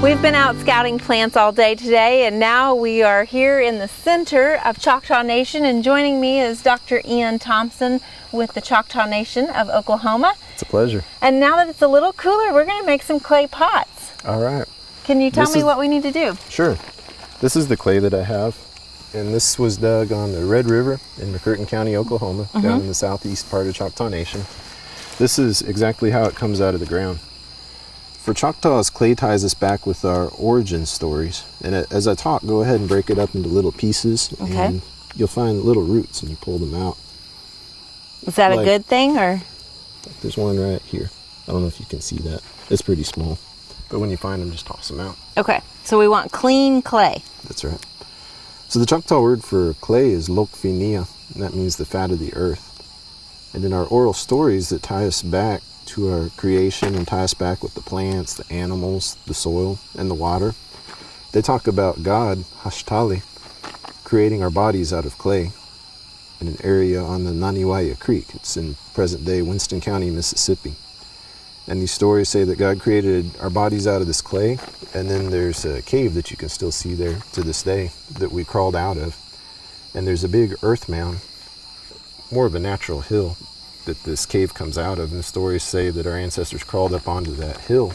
We've been out scouting plants all day today, and now we are here in the center of Choctaw Nation, and joining me is Dr. Ian Thompson with the Choctaw Nation of Oklahoma. It's a pleasure. And now that it's a little cooler, we're going to make some clay pots. All right. Can you tell me what we need to do? Sure. This is the clay that I have, and this was dug on the Red River in McCurtain County, Oklahoma, down in the southeast part of Choctaw Nation. This is exactly how it comes out of the ground. For Choctaws, clay ties us back with our origin stories. And as I talk, go ahead and break it up into little pieces. Okay. And you'll find little roots and you pull them out. Is that a good thing, or? There's one right here. I don't know if you can see that. It's pretty small. But when you find them, just toss them out. Okay, so we want clean clay. That's right. So the Choctaw word for clay is Lukfi Nia, and that means the fat of the earth. And in our oral stories that tie us back to our creation and tie us back with the plants, the animals, the soil, and the water, they talk about God, Hvshtahli, creating our bodies out of clay in an area on the Naniwaya Creek. It's in present-day Winston County, Mississippi. And these stories say that God created our bodies out of this clay, and then there's a cave that you can still see there to this day that we crawled out of. And there's a big earth mound, more of a natural hill, that this cave comes out of, and the stories say that our ancestors crawled up onto that hill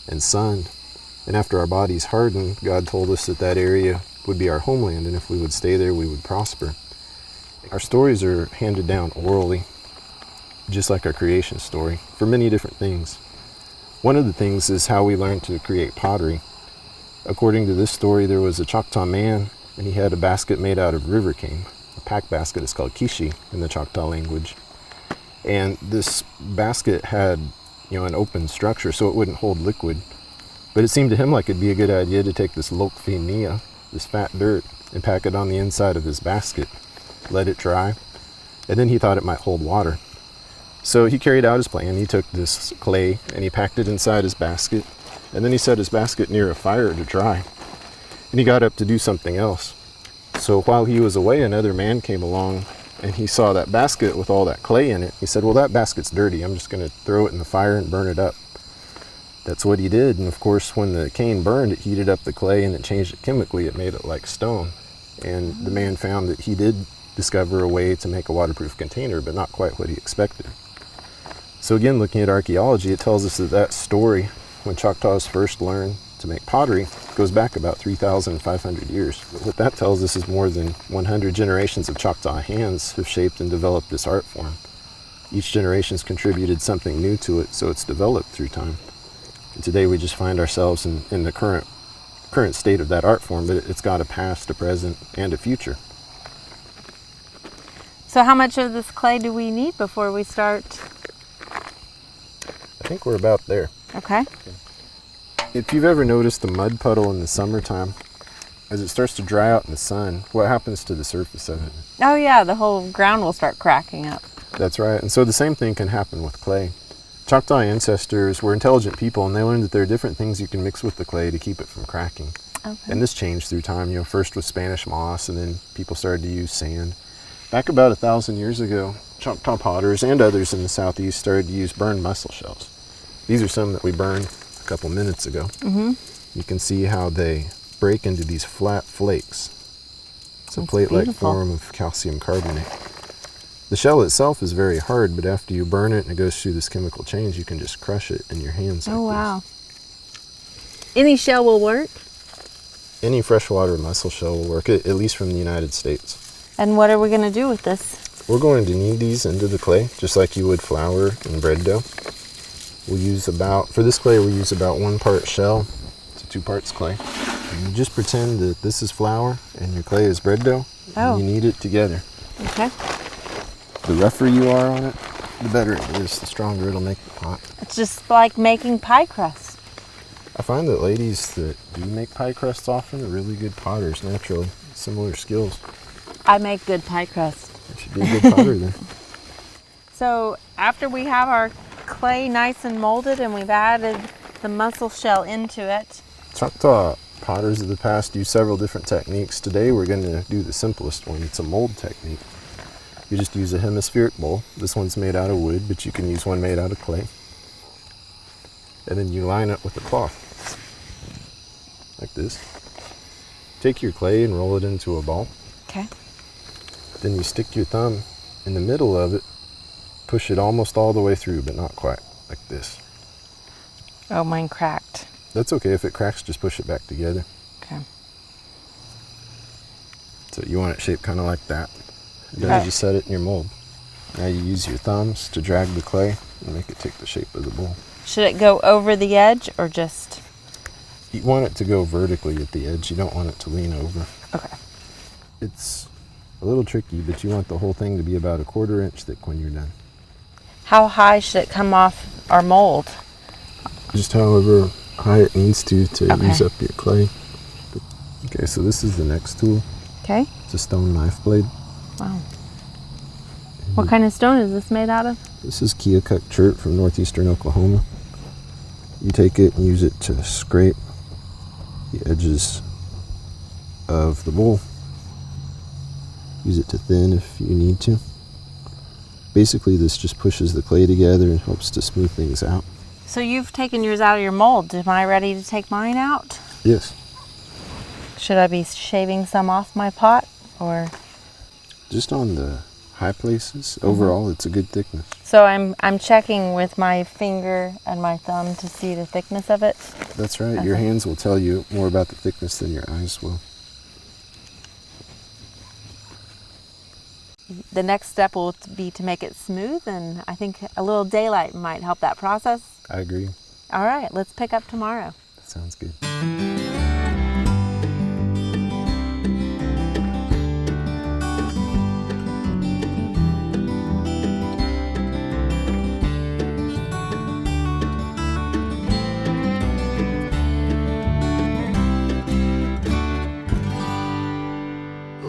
and sunned. And after our bodies hardened, God told us that that area would be our homeland, and if we would stay there, we would prosper. Our stories are handed down orally, just like our creation story, for many different things. One of the things is how we learned to create pottery. According to this story, there was a Choctaw man, and he had a basket made out of river cane. A pack basket is called Kishi in the Choctaw language. And this basket had, an open structure so it wouldn't hold liquid. But it seemed to him like it'd be a good idea to take this Lukfi Nia, this fat dirt, and pack it on the inside of his basket, let it dry, and then he thought it might hold water. So he carried out his plan. He took this clay and he packed it inside his basket, and then he set his basket near a fire to dry. And he got up to do something else. So while he was away, another man came along and he saw that basket with all that clay in it. He said, well, that basket's dirty. I'm just going to throw it in the fire and burn it up. That's what he did. And of course, when the cane burned, it heated up the clay and it changed it chemically. It made it like stone. And the man found that he did discover a way to make a waterproof container, but not quite what he expected. So again, looking at archaeology, it tells us that that story, when Choctaws first learned to make pottery, goes back about 3,500 years. But what that tells us is more than 100 generations of Choctaw hands have shaped and developed this art form. Each generation's contributed something new to it, so it's developed through time. And today we just find ourselves in the current state of that art form, but it's got a past, a present, and a future. So how much of this clay do we need before we start? I think we're about there. Okay. If you've ever noticed the mud puddle in the summertime, as it starts to dry out in the sun, what happens to the surface of it? Oh yeah, the whole ground will start cracking up. That's right. And so the same thing can happen with clay. Choctaw ancestors were intelligent people, and they learned that there are different things you can mix with the clay to keep it from cracking. Okay. And this changed through time. First with Spanish moss, and then people started to use sand. Back about 1,000 years ago, Choctaw potters and others in the southeast started to use burned mussel shells. These are some that we burned a couple minutes ago. You can see how they break into these flat flakes. It's a plate-like form of calcium carbonate. The shell itself is very hard, but after you burn it and it goes through this chemical change, you can just crush it in your hands like this. Oh, wow. Any shell will work? Any freshwater mussel shell will work, at least from the United States. And what are we going to do with this? We're going to knead these into the clay, just like you would flour and bread dough. For this clay, we use about 1 part shell to 2 parts clay. And you just pretend that this is flour and your clay is bread dough, and you knead it together. Okay. The rougher you are on it, the better it is, the stronger it'll make the pot. It's just like making pie crust. I find that ladies that do make pie crusts often are really good potters naturally, similar skills. I make good pie crust. You should be a good potter then. So after we have our clay nice and molded and we've added the mussel shell into it. Choctaw potters of the past use several different techniques. Today we're going to do the simplest one. It's a mold technique. You just use a hemispheric bowl. This one's made out of wood, but you can use one made out of clay. And then you line it with a cloth. like this. Take your clay and roll it into a ball. Okay. Then you stick your thumb in the middle of it, push it almost all the way through, but not quite, like this. Oh, mine cracked. That's okay. If it cracks, just push it back together. Okay. So you want it shaped kind of like that. Then you just set it in your mold. Now you use your thumbs to drag the clay and make it take the shape of the bowl. Should it go over the edge or just? You want it to go vertically at the edge. You don't want it to lean over. Okay. It's a little tricky, but you want the whole thing to be about 1/4 inch thick when you're done. How high should it come off our mold? Just however high it needs to use up your clay. Okay, so this is the next tool. Okay. It's a stone knife blade. Wow. What kind of stone is this made out of? This is Keokuk chert from northeastern Oklahoma. You take it and use it to scrape the edges of the bowl. Use it to thin if you need to. Basically, this just pushes the clay together and helps to smooth things out. So you've taken yours out of your mold. Am I ready to take mine out? Yes. Should I be shaving some off my pot, or? Just on the high places. Overall, it's a good thickness. So I'm checking with my finger and my thumb to see the thickness of it? That's right. Okay. Your hands will tell you more about the thickness than your eyes will. The next step will be to make it smooth, and I think a little daylight might help that process. I agree. All right, let's pick up tomorrow. That sounds good.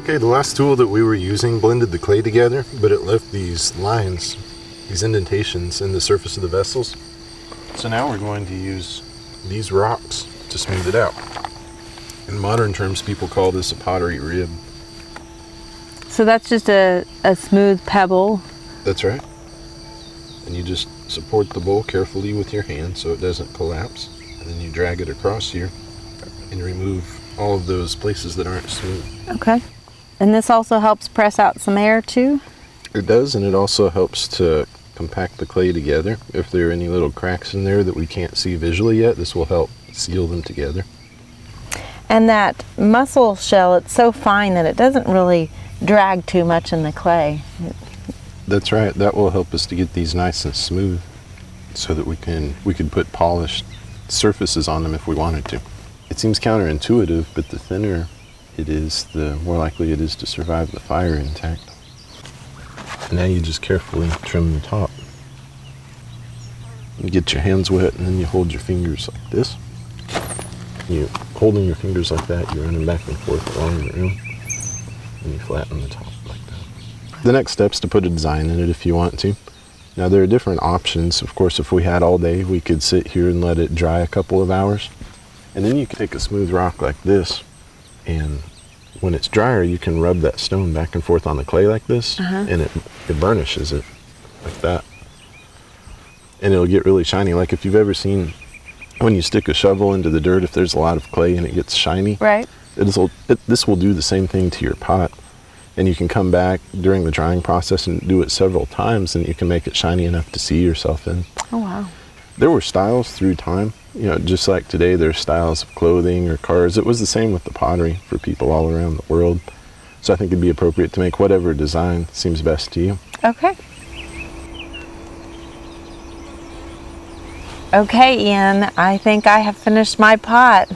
Okay, the last tool that we were using blended the clay together, but it left these lines, these indentations in the surface of the vessels. So now we're going to use these rocks to smooth it out. In modern terms, people call this a pottery rib. So that's just a smooth pebble. That's right. And you just support the bowl carefully with your hand so it doesn't collapse. And then you drag it across here and remove all of those places that aren't smooth. Okay. And this also helps press out some air too? It does, and it also helps to compact the clay together. If there are any little cracks in there that we can't see visually yet, this will help seal them together. And that mussel shell, it's so fine that it doesn't really drag too much in the clay. That's right. That will help us to get these nice and smooth so that we could put polished surfaces on them if we wanted to. It seems counterintuitive, but the thinner it is, the more likely it is to survive the fire intact. And now you just carefully trim the top. You get your hands wet, and then you hold your fingers like this. You holding your fingers like that, you're running back and forth along the rim, and you flatten the top like that. The next step is to put a design in it if you want to. Now there are different options. Of course, if we had all day, we could sit here and let it dry a couple of hours. And then you can take a smooth rock like this, and when it's drier, you can rub that stone back and forth on the clay like this, and it burnishes it like that. And it'll get really shiny. Like if you've ever seen when you stick a shovel into the dirt, if there's a lot of clay and it gets shiny, Right. This will do the same thing to your pot. And you can come back during the drying process and do it several times, and you can make it shiny enough to see yourself in. Oh, wow. There were styles through time, just like today there's styles of clothing or cars. It was the same with the pottery for people all around the world. So I think it'd be appropriate to make whatever design seems best to you. Okay. Okay, Ian, I think I have finished my pot.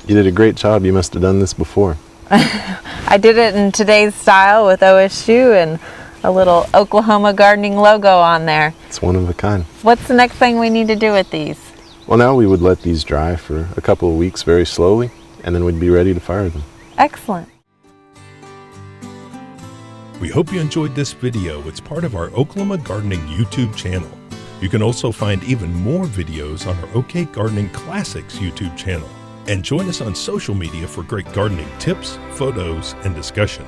You did a great job. You must have done this before. I did it in today's style with OSU and a little Oklahoma gardening logo on there. It's one of a kind. What's the next thing we need to do with these? Well, now we would let these dry for a couple of weeks very slowly, and then we'd be ready to fire them. Excellent. We hope you enjoyed this video. It's part of our Oklahoma Gardening YouTube channel. You can also find even more videos on our OK Gardening Classics YouTube channel. And join us on social media for great gardening tips, photos, and discussion.